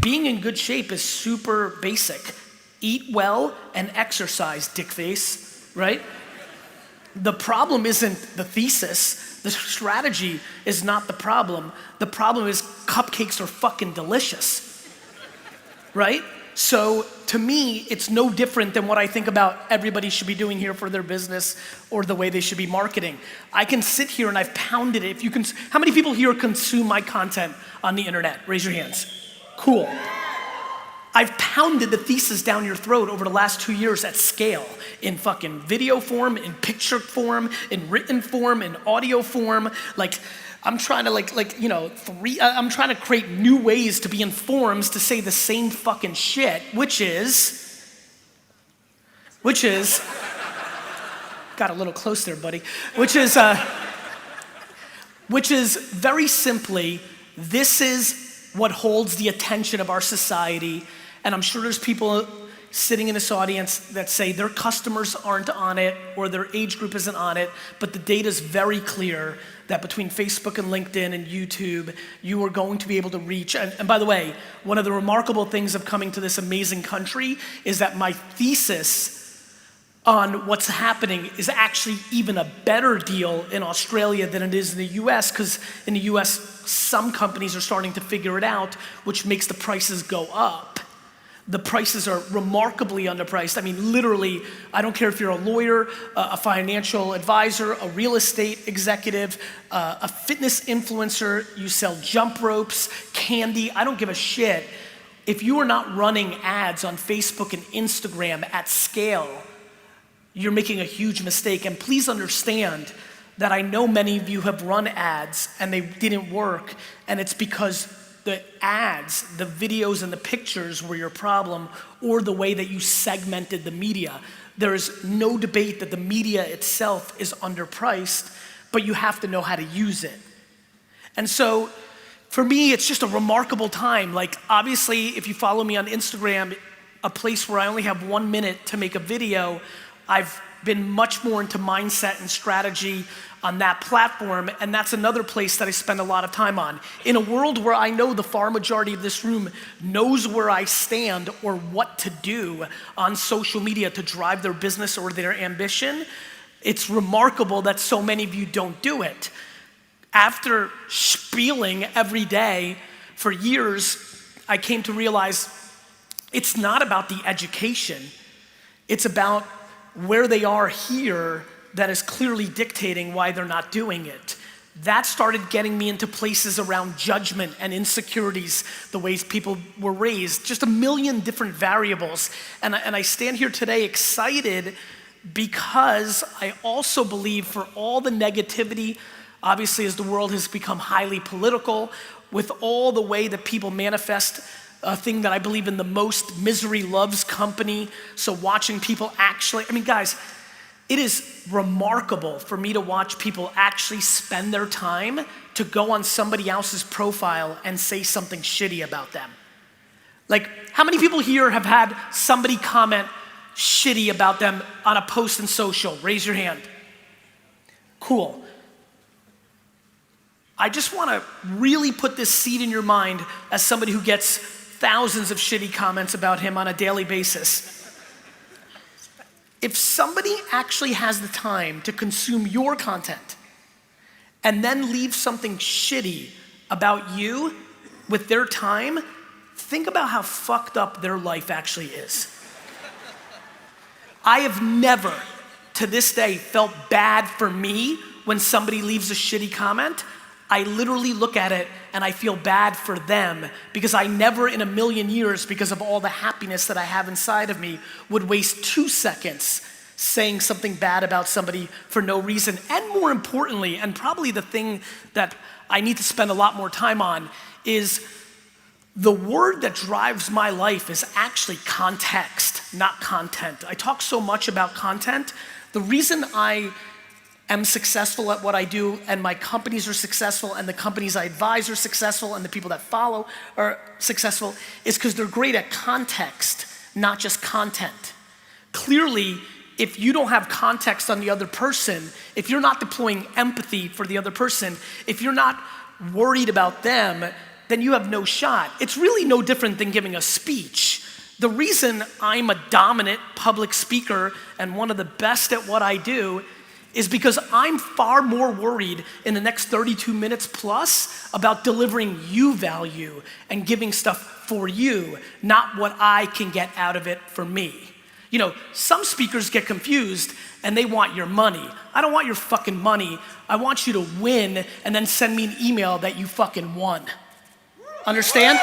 being in good shape is super basic. Eat well and exercise, dickface, right? The problem isn't the thesis. The strategy is not the problem. The problem is cupcakes are fucking delicious, right? So to me, it's no different than what I think about everybody should be doing here for their business or the way they should be marketing. I can sit here and I've pounded it. How many people here consume my content on the internet? Raise your hands. Cool. I've pounded the thesis down your throat over the last 2 years at scale, in fucking video form, in picture form, in written form, in audio form. Like, I'm trying to I'm trying to create new ways to be in forums to say the same fucking shit, which is, got a little close there, buddy, which is very simply, this is what holds the attention of our society. And I'm sure there's people sitting in this audience that say their customers aren't on it or their age group isn't on it, but the data is very clear that between Facebook and LinkedIn and YouTube, you are going to be able to reach, and by the way, one of the remarkable things of coming to this amazing country is that my thesis on what's happening is actually even a better deal in Australia than it is in the US, because in the US, some companies are starting to figure it out, which makes the prices go up. The prices are remarkably underpriced. I mean, literally, I don't care if you're a lawyer, a financial advisor, a real estate executive, a fitness influencer, you sell jump ropes, candy, I don't give a shit. If you are not running ads on Facebook and Instagram at scale, you're making a huge mistake. And please understand that I know many of you have run ads and they didn't work, and it's because the ads, the videos and the pictures were your problem, or the way that you segmented the media. There is no debate that the media itself is underpriced, but you have to know how to use it. And so for me, it's just a remarkable time. Like, obviously, if you follow me on Instagram, a place where I only have 1 minute to make a video, I've been much more into mindset and strategy on that platform, and that's another place that I spend a lot of time on. In a world where I know the far majority of this room knows where I stand or what to do on social media to drive their business or their ambition, it's remarkable that so many of you don't do it. After spieling every day for years, I came to realize it's not about the education, it's about where they are here that is clearly dictating why they're not doing it. That started getting me into places around judgment and insecurities, the ways people were raised, just a million different variables. And I stand here today excited because I also believe, for all the negativity, obviously as the world has become highly political, with all the way that people manifest a thing that I believe in the most, misery loves company. So watching people actually, I mean, guys, it is remarkable for me to watch people actually spend their time to go on somebody else's profile and say something shitty about them. Like, how many people here have had somebody comment shitty about them on a post in social? Raise your hand. Cool. I just want to really put this seed in your mind as somebody who gets thousands of shitty comments about him on a daily basis. If somebody actually has the time to consume your content and then leave something shitty about you with their time, think about how fucked up their life actually is. I have never, to this day, felt bad for me when somebody leaves a shitty comment. I literally look at it and I feel bad for them, because I never in a million years, because of all the happiness that I have inside of me, would waste 2 seconds saying something bad about somebody for no reason. And more importantly, and probably the thing that I need to spend a lot more time on, is the word that drives my life is actually context, not content. I talk so much about content. The reason I am successful at what I do, and my companies are successful, and the companies I advise are successful, and the people that follow are successful, is because they're great at context, not just content. Clearly, if you don't have context on the other person, if you're not deploying empathy for the other person, if you're not worried about them, then you have no shot. It's really no different than giving a speech. The reason I'm a dominant public speaker and one of the best at what I do is because I'm far more worried in the next 32 minutes plus about delivering you value and giving stuff for you, not what I can get out of it for me. You know, some speakers get confused and they want your money. I don't want your fucking money. I want you to win and then send me an email that you fucking won. Understand?